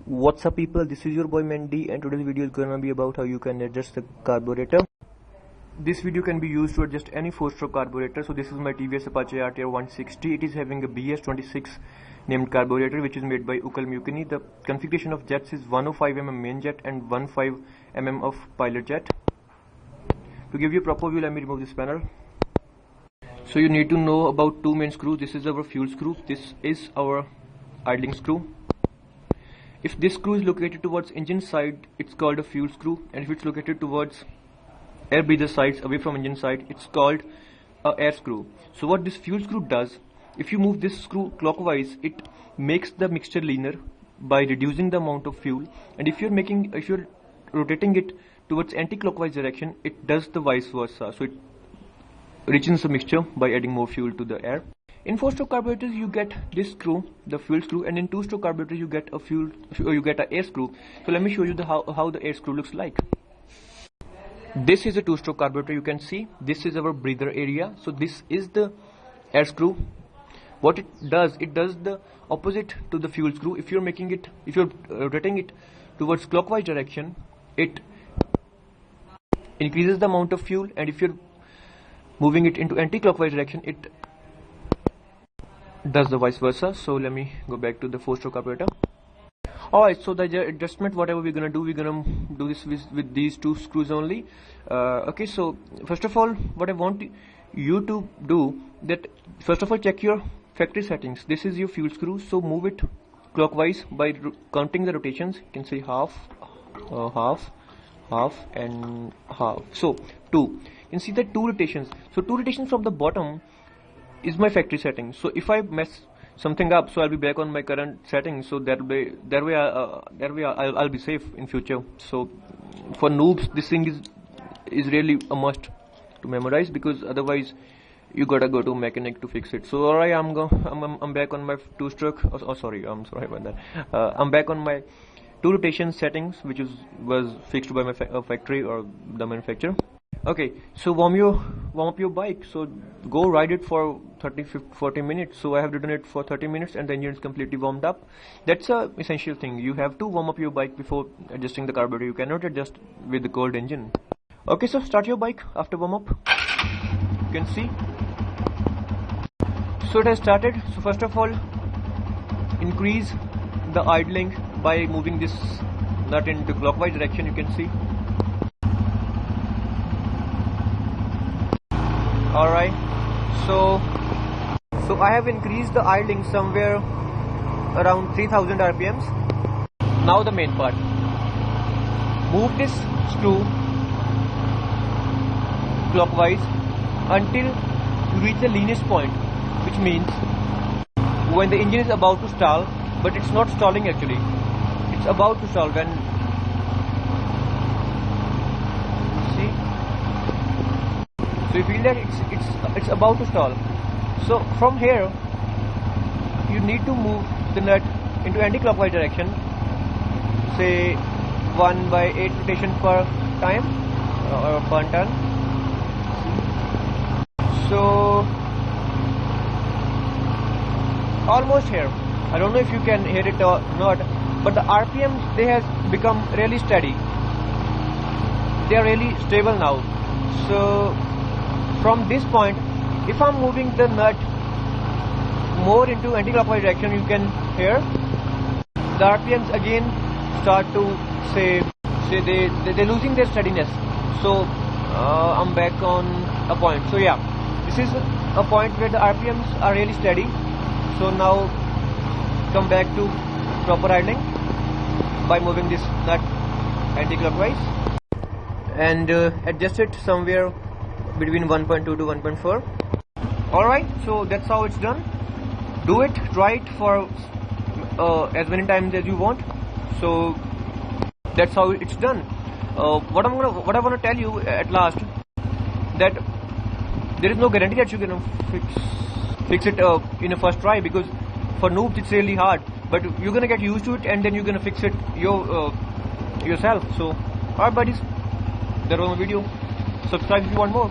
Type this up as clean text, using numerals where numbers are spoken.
What's up people, this is your boy Mandy and today's video is gonna be about how you can adjust the carburetor. This video can be used to adjust any 4-stroke carburetor. So this is my TVS Apache RTR 160. It is having a BS26 named carburetor which is made by Mandy. The configuration of jets is 105mm main jet and 15mm of pilot jet. To give you a proper view, let me remove this panel. So you need to know about two main screws. This is our fuel screw, this is our idling screw. If this screw is located towards engine side, it's called a fuel screw, and if it's located towards air breather sides away from engine side, it's called a air screw. So what this fuel screw does, if you move this screw clockwise, it makes the mixture leaner by reducing the amount of fuel, and if you're rotating it towards anti-clockwise direction, it does the vice versa. So it richens the mixture by adding more fuel to the air. In 4-stroke carburetors you get this screw, the fuel screw, and in 2-stroke carburetors you get a air screw. So let me show you how the air screw looks like. This is a 2-stroke carburetor. You can see this is our breather area. So this is the air screw. What it does the opposite to the fuel screw. If you're rotating it towards clockwise direction, it increases the amount of fuel, and if you're moving it into anti-clockwise direction, it does the vice versa. So let me go back to the 4-stroke carburetor. Alright, so the adjustment, whatever we're gonna do this with these two screws only. Okay, so first of all, what I want you to do, that first of all check your factory settings. This is your fuel screw, so move it clockwise by counting the rotations. You can say half, half and half. So 2. You can see the 2 rotations. So 2 rotations from the bottom is my factory setting. So if I mess something up, so I'll be back on my current setting. So that way I'll be safe in future. So for noobs, this thing is really a must to memorize, because otherwise you gotta go to a mechanic to fix it. So alright, I'm back on my 2-stroke. I'm sorry about that. I'm back on my 2 rotation settings, which was fixed by my factory or the manufacturer. Okay, so warm up your bike. So go ride it for 30-40 minutes. So I have ridden it for 30 minutes and the engine is completely warmed up. That's a essential thing. You have to warm up your bike before adjusting the carburetor. You cannot adjust with the cold engine. Okay, so start your bike after warm up. You can see. So it has started. So first of all, increase the idling by moving this nut into clockwise direction. You can see. Alright, so I have increased the idling somewhere around 3000 RPMs. Now the main part. Move this screw clockwise until you reach the leanest point, which means when the engine is about to stall, but it's not stalling actually. It's about to stall when, so you feel that it's about to stall. So from here you need to move the nut into anti-clockwise direction, say 1/8 rotation per time or per turn. So almost here. I don't know if you can hear it or not, but the RPMs, they has become really steady. They are really stable now. So from this point, if I'm moving the nut more into anti-clockwise direction, you can hear the RPMs again start to say they're losing their steadiness. So I'm back on a point. So yeah, this is a point where the RPMs are really steady. So now come back to proper idling by moving this nut anti-clockwise and adjust it somewhere between 1.2 to 1.4. Alright, so that's how it's done. Do it, try it for as many times as you want. So that's how it's done. What I want to tell you at last, that there is no guarantee that you're gonna fix it in a first try, because for noobs it's really hard, but you're gonna get used to it and then you're gonna fix it yourself. So alright buddies, that was my video. Subscribe if you want more.